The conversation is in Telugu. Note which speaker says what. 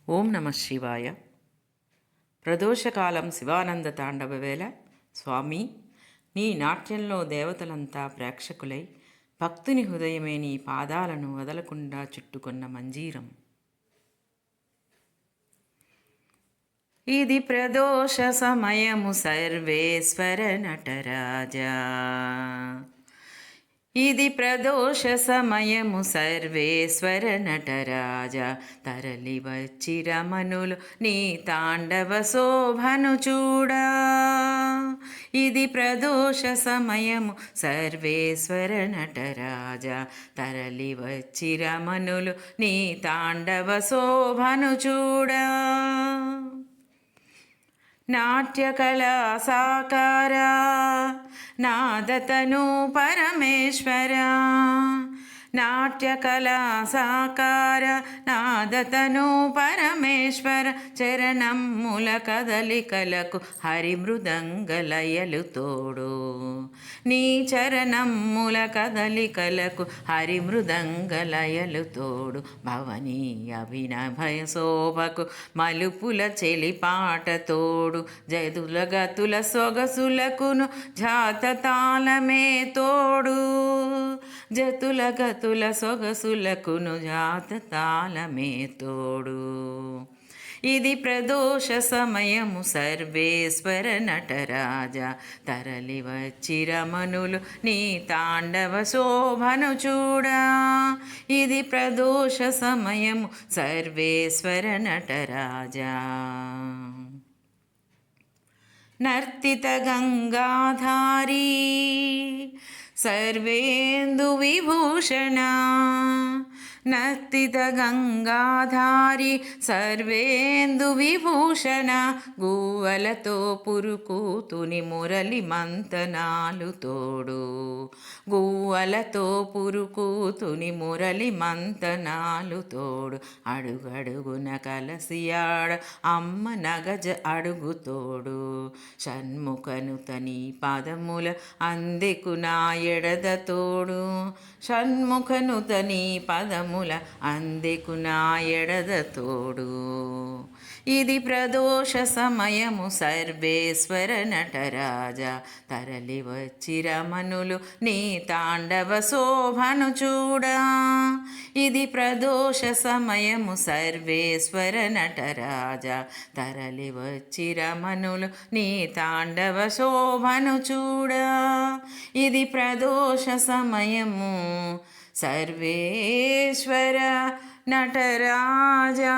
Speaker 1: ఓం నమ శివాయ. ప్రదోషకాలం శివానంద తాండవ వేళ స్వామి, నీ నాట్యంలో దేవతలంతా ప్రేక్షకులై భక్తుని హృదయమే నీ పాదాలను వదలకుండా చుట్టుకొన్న మంజీరం. ఇది ప్రదోష సమయము సర్వేశ్వర నటరాజా, ఇది ప్రదోష సమయము సర్వేశ్వర నటరాజ, తరలి వచ్చి రమణులు నీ తాండవ శోభను చూడా. ఇది ప్రదోష సమయము సర్వేశ్వర నటరాజ, తరలి వచ్చి రమణులు నీ తాండవ శోభను చూడా. నాట్యకళా సాకారా నాదతను పరమేశ్వరా, నాట్యకళా సాకార నాదతను పరమేశ్వర, చరణముల కదలికలకు హరిమృదంగలయలు తోడు. నీ చరణముల కదలికలకు హరిమృదంగలయలు తోడు. భవనీ అభినభయ శోభకు మలుపుల చెలిపాట తోడు. జదుల గతుల సొగసులకును జాత తాళమే తోడు. జతుల గతుల సొగసులకును జాత తాళమే తోడు. ఇది ప్రదోష సమయము సర్వేశ్వర నటరాజ, తరలి వచ్చి రమణులు నీ తాండవ శోభను చూడా. ఇది ప్రదోష సమయము సర్వేశ్వర నటరాజ. నర్తిత గంగాధారీ సర్వేందు విభూషణ, నర్తిత గంగాధారి సర్వేందు విభూషణ, గువ్వలతో పురుకూతుని మురళి మంతనాలు తోడు. గువ్వలతో పురుకూతుని మురళి మంతనాలు తోడు. అడుగడుగున కలసియాడ అమ్మ నగజ అడుగు తోడు. షణ్ముఖను తని పదముల అందెకు నా ఎడద తోడు. షణ్ముఖను తని పదముల అందెకు నా ఎడద తోడు. ఇది ప్రదోష సమయము సర్వేశ్వర నటరాజ, తరలి వచ్చి రమణులు నీ తాండవ శోభను చూడా. ఇది ప్రదోష సమయము సర్వేశ్వర నటరాజ, తరలి వచ్చి రమణులు నీ తాండవ శోభను చూడా. ఇది ప్రదోష సమయము సర్వేశ్వర నటరాజా.